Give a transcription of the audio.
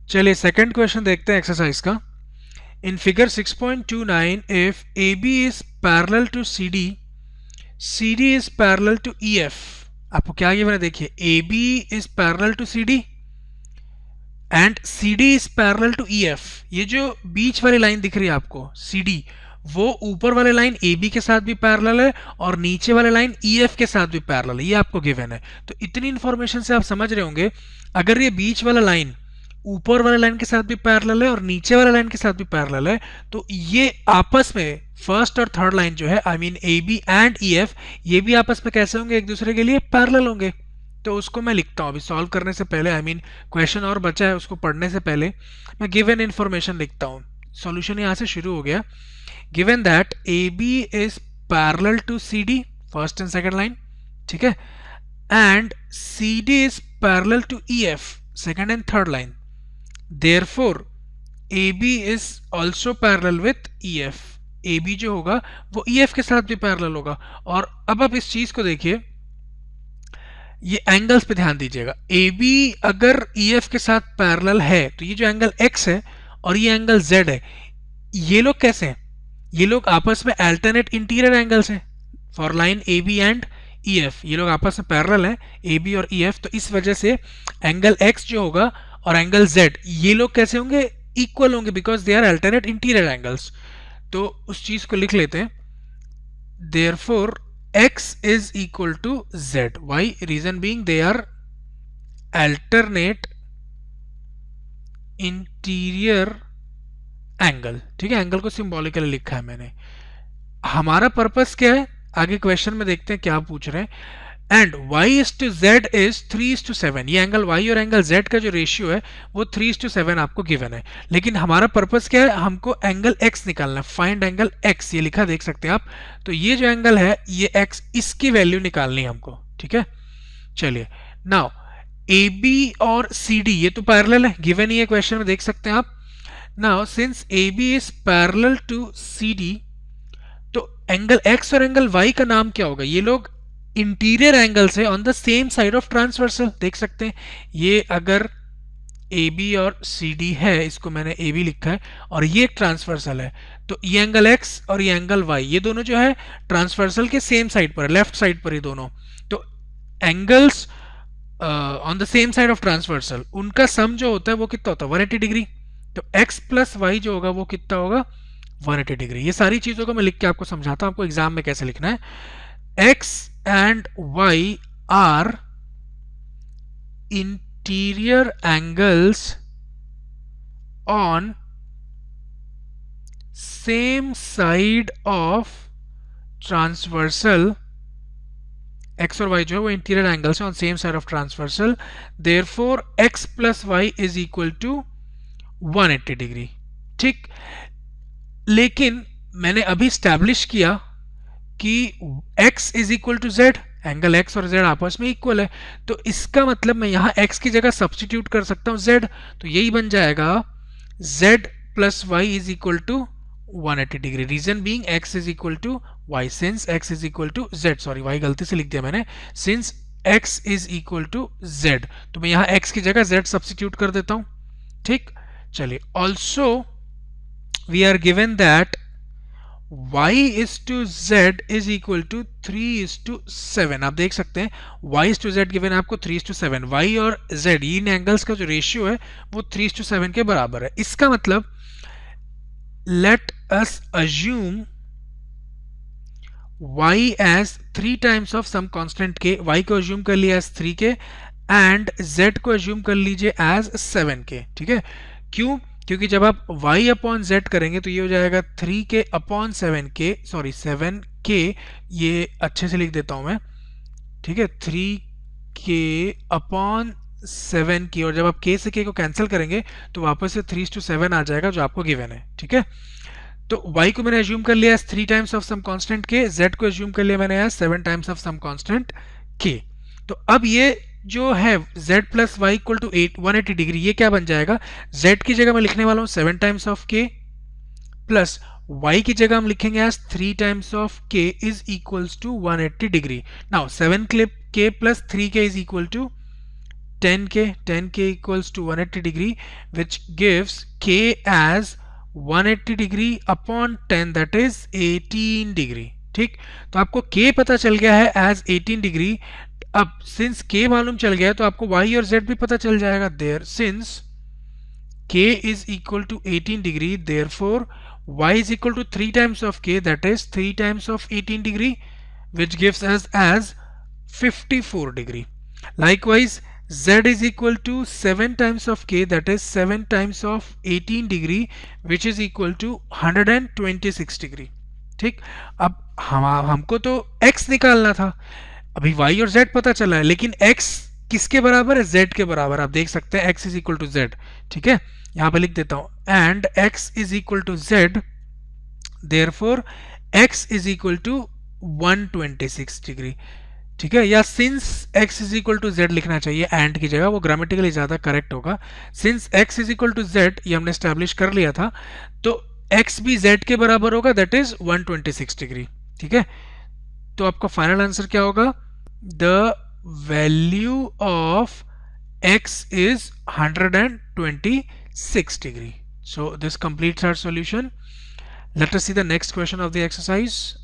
चलिए second question देखते हैं एक्सरसाइज का। In figure 6.29 if A B is parallel to C D is parallel to E F. आपको क्या गिवन है, देखिए A B is parallel to C D and C D is parallel to E F. ये जो बीच वाली line दिख रही है आपको सी डी, वो ऊपर वाले लाइन ए बी के साथ भी पैरेलल है और नीचे वाले लाइन ई एफ के साथ भी पैरेलल है, ये आपको गिवन है। तो इतनी इंफॉर्मेशन से आप समझ रहे होंगे अगर ये बीच वाला लाइन ऊपर वाले लाइन के साथ भी पैरेलल है और नीचे वाले लाइन के साथ भी पैरेलल है, तो ये आपस में फर्स्ट और थर्ड लाइन जो है I mean A B and E F, ये भी आपस में कैसे होंगे, एक दूसरे के लिए पैरेलल होंगे। तो उसको मैं लिखता हूं अभी सॉल्व करने से पहले, आई मीन क्वेश्चन और बचा है उसको पढ़ने से पहले मैं गिवन इन्फॉर्मेशन लिखता हूं। सॉल्यूशन यहां से शुरू हो गया। Given that A B is parallel to C D, first and second line, ठीक है, and C D is parallel to E F, second and third line. Therefore, AB is also parallel with EF. AB जो होगा वो EF के साथ भी parallel होगा। और अब आप इस चीज को देखिए, ये एंगल्स पे ध्यान दीजिएगा। AB अगर EF के साथ पैरेलल है तो ये जो एंगल X है और ये एंगल Z है, ये लोग कैसे हैं? ये लोग आपस में अल्टरनेट इंटीरियर एंगल्स हैं for line AB and EF। ये लोग आपस में पैरेलल हैं AB और EF, तो इस वजह से एंगल X जो होगा और एंगल Z, ये लोग कैसे होंगे, इक्वल होंगे, because they are alternate interior angles. तो उस चीज को लिख लेते हैं, therefore X is equal to Z। Why? Reason being they are alternate interior angle. ठीक है, एंगल को सिंबॉलिकली लिखा है मैंने। हमारा पर्पस क्या है, आगे क्वेश्चन में देखते हैं क्या पूछ रहे हैं। And y is to z is 3:7। ये एंगल y और एंगल z का जो रेशियो है वो 3:7 आपको गिवन है। लेकिन हमारा पर्पस क्या है, हमको एंगल x निकालना है। फाइंड एंगल x, ये लिखा देख सकते हैं आप। तो ये जो एंगल है ये x, इसकी वैल्यू निकालनी है हमको। ठीक है, चलिए नाउ AB और CD ये तो पैरेलल है, गिवन ही है क्वेश्चन में, देख सकते हैं आप। Now since AB is parallel to CD, तो एंगल x और एंगल y का नाम क्या होगा? ये लोग इंटीरियर एंगल से on the same side of transversal, देख सकते हैं। ये अगर AB और CD है, इसको मैंने AB लिखा है, और ये एक ट्रांसवर्सल है, तो ये एंगल X और ये एंगल Y, ये दोनों जो है ट्रांसवर्सल के सेम साइड पर है, लेफ्ट साइड पर ही दोनों। तो angles on the same side of transversal, उनका सम जो होता है वो कितना होता है, 180 डिग्री। तो X प्लस Y जो होगा वो कितना होगा, 180 डिग्री। ये सारी चीजों को मैं लिख के आपको समझाता हूं आपको एग्जाम में कैसे लिखना है। X and Y are interior angles on same side of transversal। X और Y जो है वो इंटीरियर एंगल्स हैं on same side of transversal, therefore X plus Y is equal to 180 degree. ठीक, लेकिन मैंने अभी स्टैब्लिश किया कि x is equal to z, angle x और z आपस में इक्वल है, तो इसका मतलब मैं यहां x की जगह सब्स्टिट्यूट कर सकता हूं z। तो यही बन जाएगा z plus y is equal to 180 degree. Reason being x is equal to y, since x is equal to z, sorry y गलती से लिख दिया मैंने, since x is equal to z, तो मैं यहां x की जगह z सब्स्टिट्यूट कर देता हूं। ठीक, चलिए also we are given that y is to z is equal to 3:7। आप देख सकते हैं y is to z given है आपको 3:7। y और z इन एंगल्स का जो रेशियो है वो 3:7 के बराबर है। इसका मतलब let us assume y as 3 times of some constant k। y को assume कर लिया as 3 के and z को assume कर लीजिए as 7 के। ठीक है, क्यों? क्योंकि जब आप y अपॉन z करेंगे तो ये हो जाएगा 3k upon 7k, sorry 7k, ये अच्छे से लिख देता हूं मैं। ठीक है, 3k अपॉन 7k, और जब आप k से k को कैंसिल करेंगे तो वापस से 3:7 आ जाएगा जो आपको गिवन है। ठीक है, तो y को मैंने एज्यूम कर लिया as 3 times of some constant k, z को एज्यूम कर लिया मैंने as 7 times of some constant k। तो अब ये जो है z plus y equal to 180 degree, ये क्या बन जाएगा, z की जगह मैं लिखने वाला हूं 7 times of k plus y की जगह हम लिखेंगे as 3 times of k is equals to 180 degree. Now 7k plus 3k is equal to 10k equals to 180 degree, which gives k as 180 degree upon 10, that is 18 degree. ठीक, तो आपको k पता चल गया है as 18 degree. अब since k मालूम चल गया है तो आपको y और z भी पता चल जाएगा. There since k is equal to 18 degree, therefore y is equal to 3 times of k, that is 3 times of 18 degree, which gives us as 54 degree. Likewise, z is equal to 7 times of k, that is 7 times of 18 degree, which is equal to 126 degree. ठीक, अब हमको तो x निकालना था. अभी y और z पता चला है, लेकिन x किसके बराबर है? z के बराबर. आप देख सकते हैं x is equal to z. ठीक है, यहां पे लिख देता हूं and x is equal to z, therefore x is equal to 126 degree. ठीक है, या since x is equal to z लिखना चाहिए एंड की जगह, वो ग्रामेटिकली ज्यादा करेक्ट होगा. Since x is equal to z ये हमने स्टैब्लिश कर लिया था, तो x भी z के बराबर होगा, दैट इज 126 डिग्री. ठीक है, तो आपका फाइनल आंसर क्या होगा? The value of x is 126 degree. So this completes our solution. Let us see the next question of the exercise.